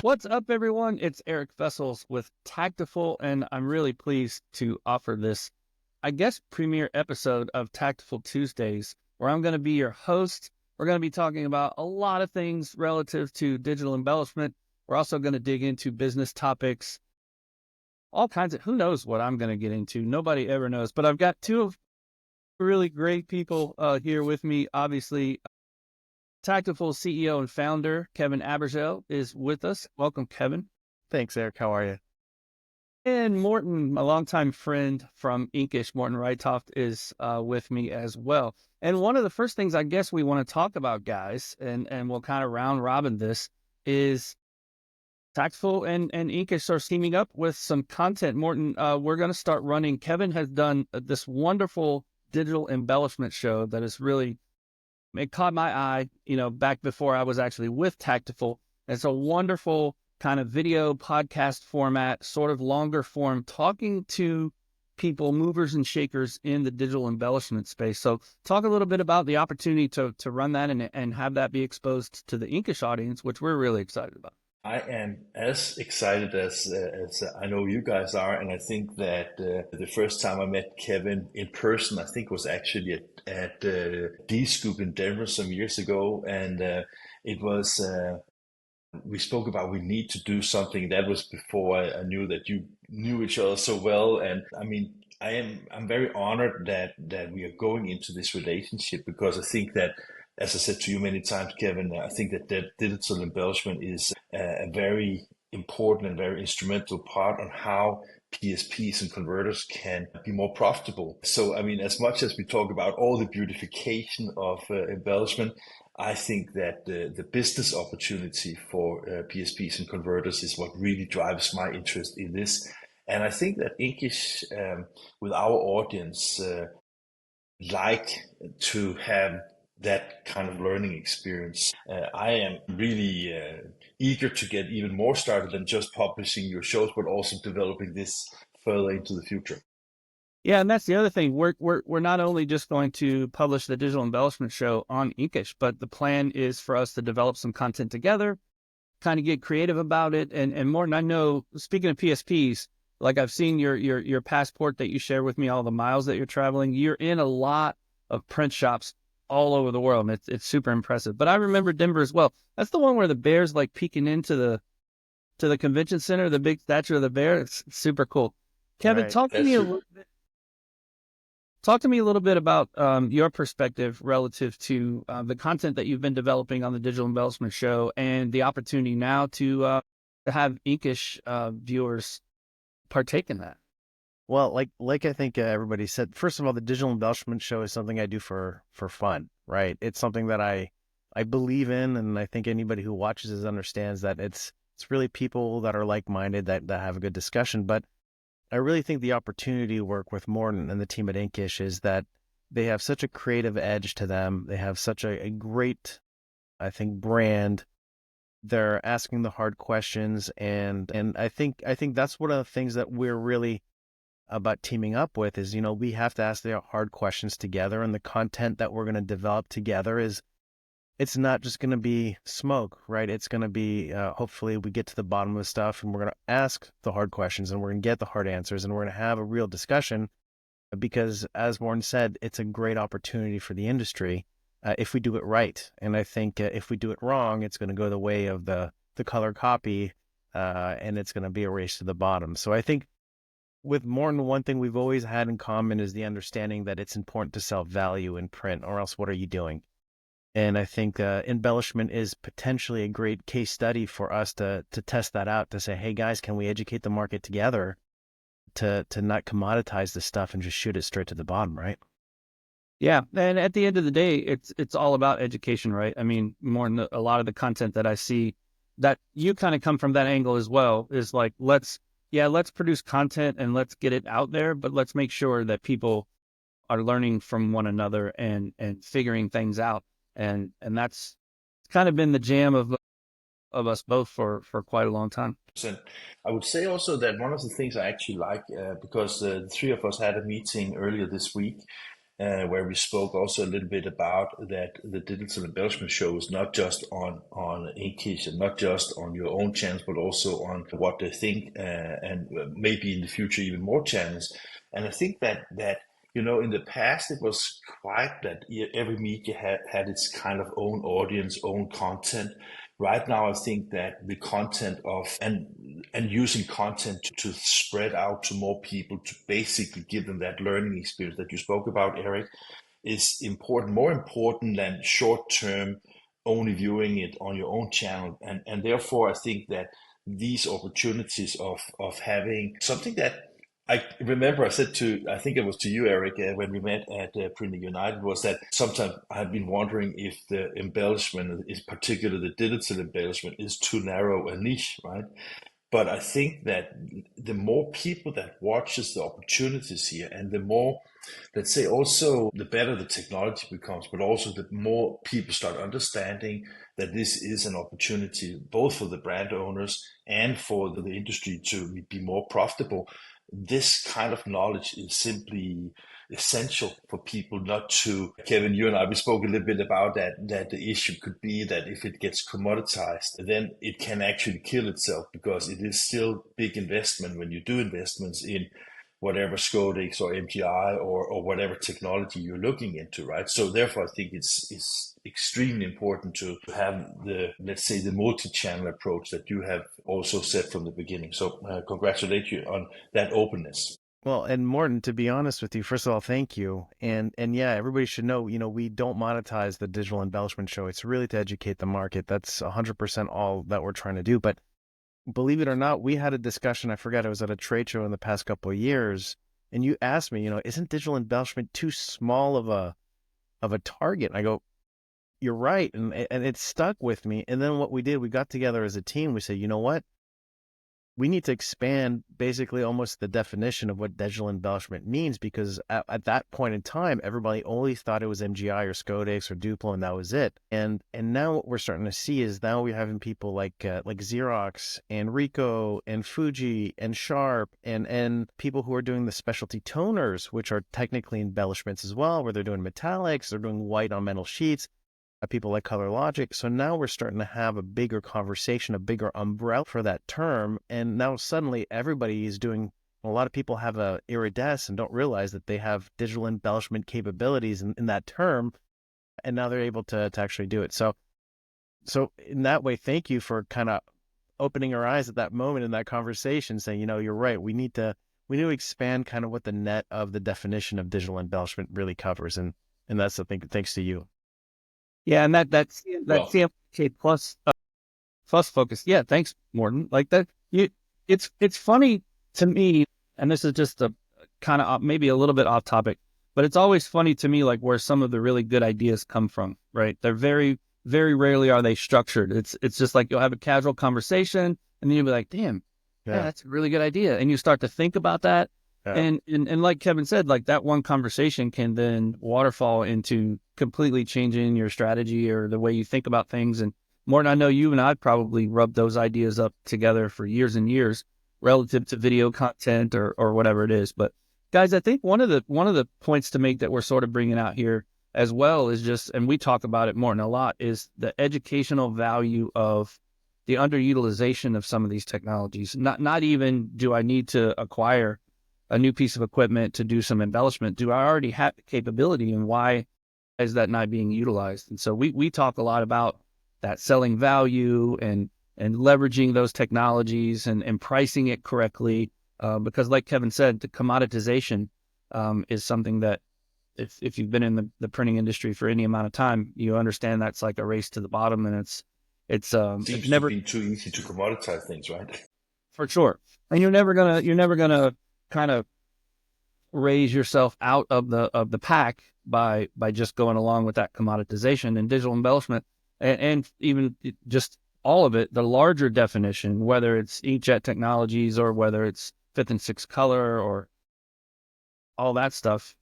What's up, everyone? It's Eric Vessels with Taktiful, and I'm really pleased to offer this, I guess, premiere episode of Taktiful Tuesdays, where I'm going to be your host. We're going to be talking about a lot of things relative to digital embellishment. We're also going to dig into business topics, all kinds of, who knows what I'm going to get into. Nobody ever knows, but I've got two of really great people here with me. Obviously, Taktiful CEO and founder Kevin Abergel is with us. Welcome, Kevin. Thanks, Eric. How are you? And Morten, my longtime friend from Inkish, Morten Reitoft, is with me as well. And one of the first things I guess we want to talk about, guys, and we'll kind of round robin this, is Taktiful and Inkish are teaming up with some content. Morten, we're going to start running. Kevin has done this wonderful digital embellishment show that is really, it caught my eye, back before I was actually with Taktiful. It's a wonderful kind of video podcast format, sort of longer form, talking to people, movers and shakers in the digital embellishment space. So talk a little bit about the opportunity to run that and have that be exposed to the Inkish audience, which we're really excited about. I am as excited as I know you guys are, and I think that the first time I met Kevin in person, I think was actually at D-Scoop in Denver some years ago, and it was we spoke about we need to do something. That was before I knew that you knew each other so well, and I mean. I'm very honored that we are going into this relationship because I think that, as I said to you many times, Kevin, I think that digital embellishment is a very important and very instrumental part on how PSPs and converters can be more profitable. So, I mean, as much as we talk about all the beautification of embellishment, I think that the business opportunity for PSPs and converters is what really drives my interest in this. And I think that Inkish, with our audience, like to have that kind of learning experience. I am really eager to get even more started than just publishing your shows, but also developing this further into the future. Yeah, and that's the other thing. We're not only just going to publish the digital embellishment show on Inkish, but the plan is for us to develop some content together, kind of get creative about it. And Morten, I know, speaking of PSPs, like I've seen your passport that you share with me, all the miles that you're traveling. You're in a lot of print shops all over the world, and it's super impressive. But I remember Denver as well. That's the one where the bear's like peeking into the convention center, the big statue of the bear. It's super cool. Kevin, Right. talk to me a little bit. Talk to me a little bit about your perspective relative to the content that you've been developing on the Digital Embellishment Show and the opportunity now to have Inkish viewers partake in that. Well, like I think everybody said, first of all, the digital embellishment show is something I do for fun, right? It's something that I believe in, and I think anybody who watches this understands that it's really people that are like-minded that have a good discussion. But I really think the opportunity to work with Morten and the team at Inkish is that they have such a creative edge to them. They have such a great, I think, brand. They're asking the hard questions, and I think that's one of the things that we're really about teaming up with is, we have to ask the hard questions together, and the content that we're going to develop together it's not just going to be smoke, right? It's going to be, hopefully we get to the bottom of the stuff, and we're going to ask the hard questions, and we're going to get the hard answers, and we're going to have a real discussion because, as Morten said, it's a great opportunity for the industry. If we do it right. And I think if we do it wrong, it's going to go the way of the color copy, and it's going to be a race to the bottom. So I think with Morten, one thing we've always had in common is the understanding that it's important to sell value in print, or else what are you doing? And I think embellishment is potentially a great case study for us to test that out, to say, hey guys, can we educate the market together to not commoditize this stuff and just shoot it straight to the bottom, right? Yeah, and at the end of the day, it's all about education, right? I mean, a lot of the content that I see that you kind of come from that angle as well is like, let's produce content and let's get it out there, but let's make sure that people are learning from one another and figuring things out, and that's kind of been the jam of us both for quite a long time. And I would say also that one of the things I actually like, because the three of us had a meeting earlier this week, where we spoke also a little bit about that the digital embellishment show is not just on Inkish and not just on your own channels, but also on what they think, and maybe in the future even more channels. And I think that in the past it was quite that every media had its kind of own audience, own content. Right now, I think that the content of and using content to spread out to more people, to basically give them that learning experience that you spoke about, Eric, is important, more important than short term only viewing it on your own channel. And therefore, I think that these opportunities of having something that I remember I said I think it was to you, Eric, when we met at Printing United, was that sometimes I've been wondering if the embellishment, is particularly the digital embellishment, is too narrow a niche, right? But I think that the more people that watches the opportunities here, and the more, let's say, also the better the technology becomes, but also the more people start understanding that this is an opportunity both for the brand owners and for the industry to be more profitable. This kind of knowledge is simply essential for people not to. Kevin, you and I, we spoke a little bit about that the issue could be that if it gets commoditized, then it can actually kill itself, because it is still big investment when you do investments in whatever Scodex or MGI or whatever technology you're looking into, right? So therefore, I think it's extremely important to have let's say, the multi-channel approach that you have also said from the beginning. So congratulate you on that openness. Well, and Morten, to be honest with you, first of all, thank you. And yeah, everybody should know, we don't monetize the digital embellishment show. It's really to educate the market. That's 100% all that we're trying to do. But believe it or not, we had a discussion. I forgot, I was at a trade show in the past couple of years, and you asked me, isn't digital embellishment too small of a target? And I go, you're right. And it stuck with me. And then what we did, we got together as a team. We said, you know what? We need to expand basically almost the definition of what digital embellishment means, because at that point in time, everybody only thought it was MGI or Scodex or Duplo, and that was it. And now what we're starting to see is now we're having people like Xerox and Ricoh and Fuji and Sharp and people who are doing the specialty toners, which are technically embellishments as well, where they're doing metallics, they're doing white on metal sheets. People like Color Logic. So now we're starting to have a bigger conversation, a bigger umbrella for that term. And now suddenly everybody is doing, a lot of people have a iridescent and don't realize that they have digital embellishment capabilities in that term. And now they're able to actually do it. So in that way, thank you for kind of opening our eyes at that moment in that conversation, saying, you're right. We need to expand kind of what the net of the definition of digital embellishment really covers. And that's the thing, thanks to you. Yeah, and that's Well, CMK plus focus. Yeah, thanks, Morten. Like that, it's funny to me, and this is just a kind of maybe a little bit off topic, but it's always funny to me, like where some of the really good ideas come from. Right? They're very, very rarely are they structured. It's just like you'll have a casual conversation, and then you'll be like, "Damn, yeah, that's a really good idea," and you start to think about that. Yeah. And like Kevin said, like that one conversation can then waterfall into completely changing your strategy or the way you think about things. And Morten, I know you and I probably rubbed those ideas up together for years and years relative to video content or whatever it is. But guys, I think one of the points to make that we're sort of bringing out here as well is just, and we talk about it, Morten, a lot, is the educational value of the underutilization of some of these technologies. Not even do I need to acquire a new piece of equipment to do some embellishment. Do I already have the capability, and why is that not being utilized? And so we talk a lot about that selling value and leveraging those technologies and pricing it correctly. Because like Kevin said, the commoditization is something that if you've been in the printing industry for any amount of time, you understand that's like a race to the bottom, and it's never be too easy to commoditize things, right? For sure. And you're never gonna kind of raise yourself out of the pack by just going along with that commoditization and digital embellishment, and even just all of it, the larger definition, whether it's inkjet technologies or whether it's 5th and 6th color or all that stuff.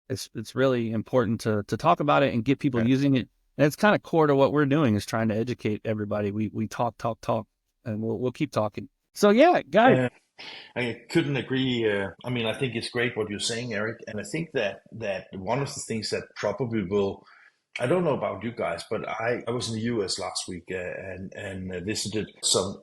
It's really important to talk about it and get people using it. And it's kind of core to what we're doing, is trying to educate everybody. We talk, and we'll keep talking. So yeah, guys. I couldn't agree. I mean, I think it's great what you're saying, Eric, and I think that one of the things that probably will. I don't know about you guys, but I was in the U.S. last week and visited some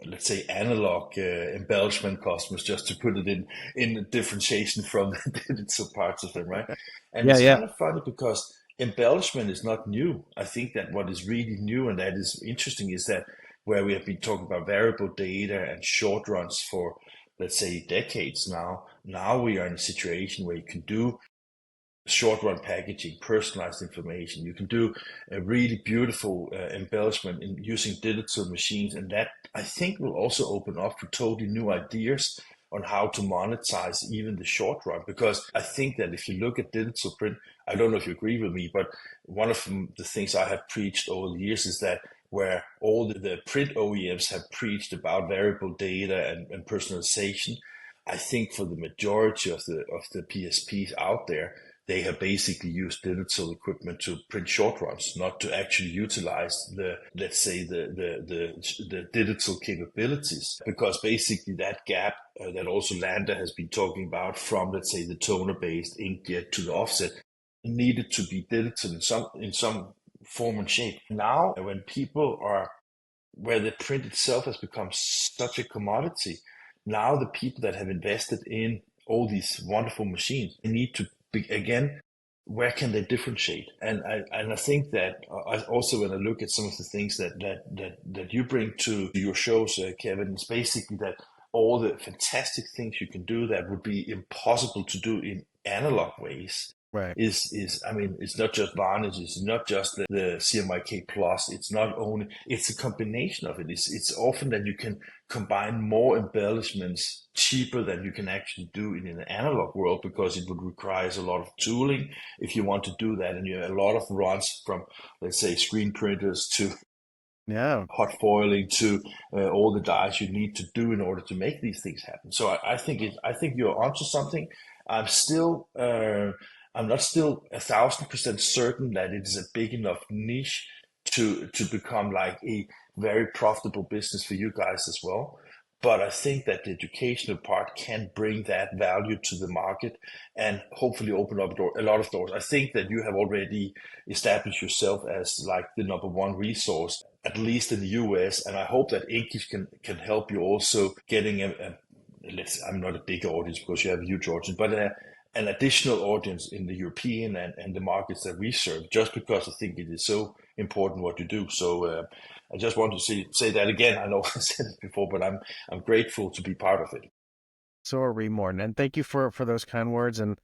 let's say analog embellishment customers, just to put it in a differentiation from the digital parts of them, right? And Yeah, it's yeah. kind of funny because embellishment is not new. I think that what is really new and that is interesting is that where we have been talking about variable data and short runs for, let's say, decades now. Now we are in a situation where you can do short run packaging, personalized information. You can do a really beautiful embellishment in using digital machines, and that I think will also open up for totally new ideas on how to monetize even the short run. Because I think that if you look at digital print, I don't know if you agree with me, but one of the things I have preached over the years is that where all the print OEMs have preached about variable data and personalization, I think for the majority of the PSPs out there, they have basically used digital equipment to print short runs, not to actually utilize the, let's say, the digital capabilities. Because basically that gap that also Lander has been talking about from, let's say, the toner-based inkjet to the offset needed to be digital in some form and shape. Now, when people are where the print itself has become such a commodity, now the people that have invested in all these wonderful machines, they need to be, again, where can they differentiate? And I think that I also, when I look at some of the things that you bring to your shows, Kevin, it's basically that all the fantastic things you can do that would be impossible to do in analog ways Right. is I mean, it's not just varnish, it's not just the CMYK plus, it's not only, it's a combination of it. It's often that you can combine more embellishments cheaper than you can actually do in an analog world, because it would require a lot of tooling if you want to do that, and you have a lot of runs from, let's say, screen printers to Yeah. hot foiling to all the dyes you need to do in order to make these things happen. So I think you're onto something. I'm still I'm not still 1,000% certain that it is a big enough niche to become like a very profitable business for you guys as well. But I think that the educational part can bring that value to the market and hopefully open up a lot of doors. I think that you have already established yourself as like the number one resource, at least in the US, and I hope that Inkish can help you also getting I'm not a big audience because you have a huge audience, but an additional audience in the European and the markets that we serve, just because I think it is so important what you do. So I just want to say that again. I know I said it before, but I'm grateful to be part of it. So are we, Morten. And thank you for those kind words. And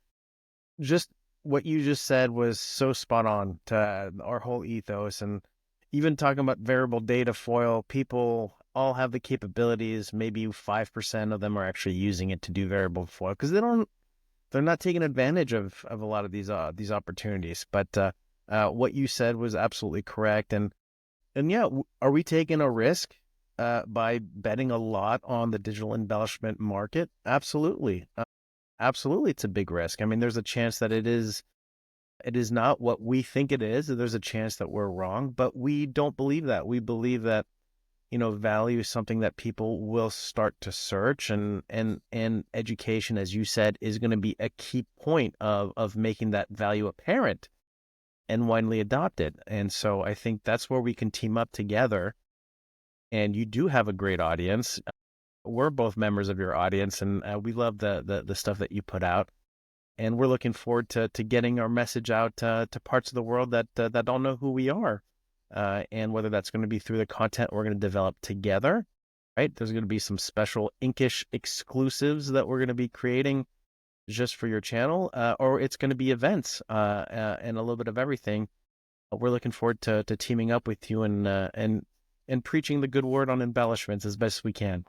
just what you just said was so spot on to our whole ethos. And even talking about variable data foil, people all have the capabilities. Maybe 5% of them are actually using it to do variable foil because they're not taking advantage of a lot of these opportunities. But what you said was absolutely correct. And yeah, are we taking a risk by betting a lot on the digital embellishment market? Absolutely. Absolutely, it's a big risk. I mean, there's a chance that it is not what we think it is. There's a chance that we're wrong, but we don't believe that. We believe that, value is something that people will start to search, and education, as you said, is going to be a key point of making that value apparent and widely adopted. And so I think that's where we can team up together. And you do have a great audience. We're both members of your audience, and we love the stuff that you put out. And we're looking forward to getting our message out to parts of the world that don't know who we are, and whether that's going to be through the content we're going to develop together. Right? There's going to be some special Inkish exclusives that we're going to be creating just for your channel, or it's going to be events and a little bit of everything. We're looking forward to teaming up with you and preaching the good word on embellishments as best we can.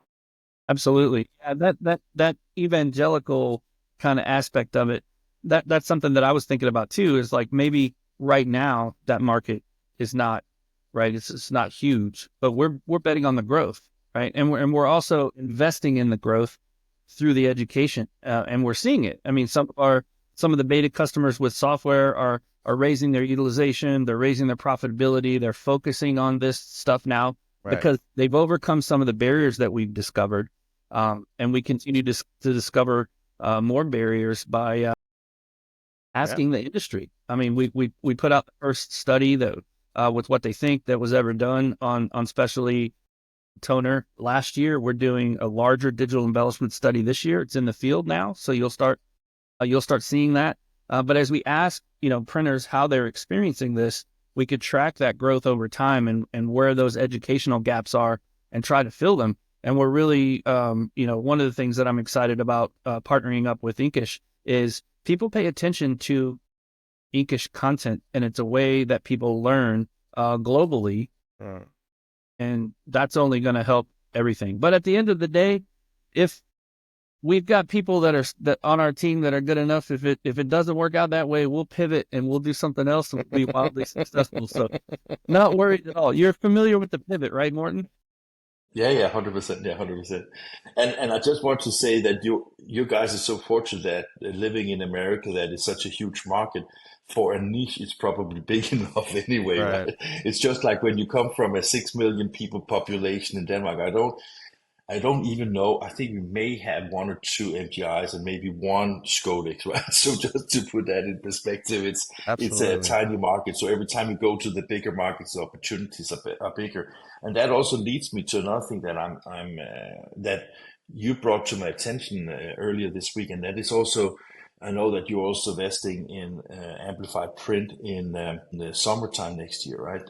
Absolutely. Yeah, that evangelical kind of aspect of it, that's something that I was thinking about too, is like maybe right now that market is not right. It's not huge, but we're betting on the growth, right? And we're also investing in the growth through the education, and we're seeing it. I mean, some of the beta customers with software are raising their utilization, they're raising their profitability, they're focusing on this stuff now Right. because they've overcome some of the barriers that we've discovered. And we continue to discover more barriers by asking the industry. I mean, we put out the first study that with what they think that was ever done on specialty toner last year. We're doing a larger digital embellishment study this year. It's in the field now, so you'll start seeing that. But as we ask, printers how they're experiencing this, we could track that growth over time and where those educational gaps are and try to fill them. And we're really, one of the things that I'm excited about partnering up with Inkish is people pay attention to Inkish content, and it's a way that people learn globally. And that's only going to help everything. But at the end of the day, if we've got people that on our team that are good enough, if it doesn't work out that way, we'll pivot and we'll do something else and we'll be wildly successful. So not worried at all. You're familiar with the pivot, right, Morten? Yeah, 100%. Yeah, 100%. And I just want to say that you guys are so fortunate that living in America, that is such a huge market. For a niche, it's probably big enough anyway, right? It's just like when you come from a 6 million people population in Denmark. I don't even know. I think we may have one or two MGIs and maybe one Skodex, right? So just to put that in perspective, it's a tiny market. So every time you go to the bigger markets, the opportunities are bigger. And that also leads me to another thing that that you brought to my attention earlier this week, and that is also, I know that you're also investing in amplified print in the summertime next year, right?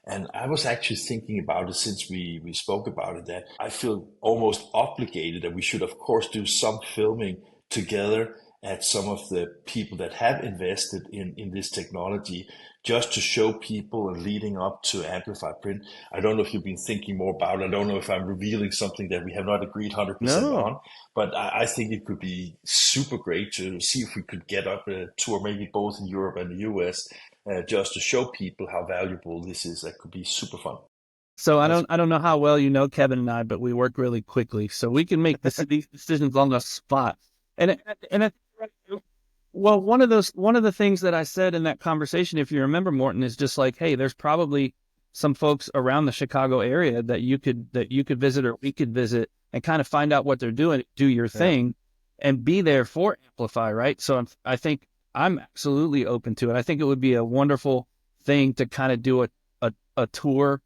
And I was actually thinking about it since we spoke about it, that I feel almost obligated that we should, of course, do some filming together at some of the people that have invested in this technology, just to show people leading up to amplified print. I don't know if you've been thinking more about it. I don't know if I'm revealing something that we have not agreed 100% on, but I think it could be super great to see if we could get up a tour, maybe both in Europe and the US, just to show people how valuable this is. That could be super fun. So I don't know how well you know Kevin and I, but we work really quickly, so we can make these decisions on the spot. Well, one of the things that I said in that conversation, if you remember, Morten, is just like, hey, there's probably some folks around the Chicago area that you could visit, or we could visit, and kind of find out what they're doing, do your thing, and be there for Amplify, right? So I think I'm absolutely open to it. I think it would be a wonderful thing to kind of do a tour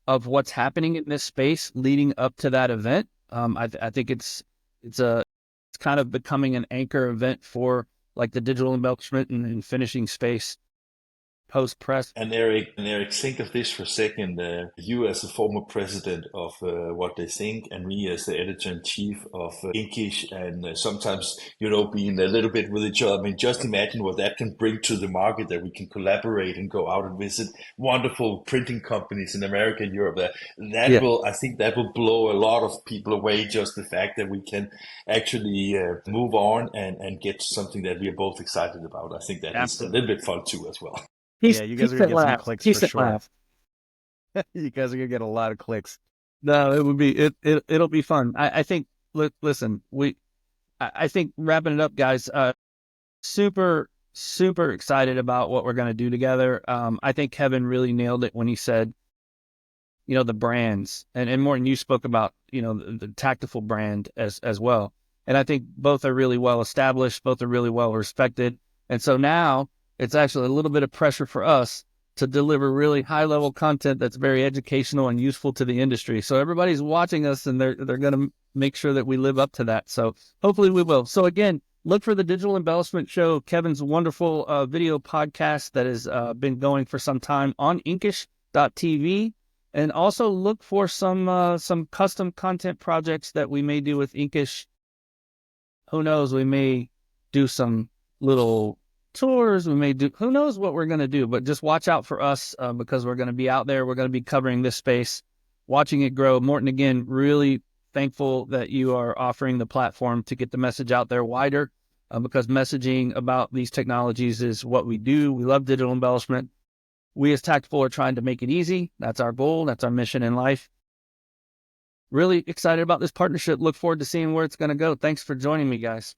of what's happening in this space leading up to that event. I think it's kind of becoming an anchor event for like the digital embellishment and finishing space post-press. And Eric, think of this for a second. You as a former president of What They Think, and me as the editor-in-chief of Inkish, and sometimes, being a little bit with each other. I mean, just imagine what that can bring to the market, that we can collaborate and go out and visit wonderful printing companies in America and Europe. I think that will blow a lot of people away, just the fact that we can actually move on and get to something that we are both excited about. I think that is a little bit fun too as well. You guys are gonna get some clicks for sure. You guys are gonna get a lot of clicks. No, it'll be fun. I think. Listen, I think wrapping it up, guys. Super excited about what we're gonna do together. I think Kevin really nailed it when he said, the brands, and Morten, you spoke about the Taktiful brand as well. And I think both are really well established. Both are really well respected. And so now it's actually a little bit of pressure for us to deliver really high-level content that's very educational and useful to the industry. So everybody's watching us, and they're going to make sure that we live up to that. So hopefully we will. So again, look for the Digital Embellishment Show, Kevin's wonderful video podcast that has been going for some time on inkish.tv. And also look for some custom content projects that we may do with Inkish. Who knows? We may do some little tours. We may do, who knows what we're going to do, but just watch out for us because we're going to be out there. We're going to be covering this space, watching it grow. Morten, again, really thankful that you are offering the platform to get the message out there wider because messaging about these technologies is what we do. We love digital embellishment. We as Taktiful are trying to make it easy. That's our goal. That's our mission in life. Really excited about this partnership. Look forward to seeing where it's going to go. Thanks for joining me, guys.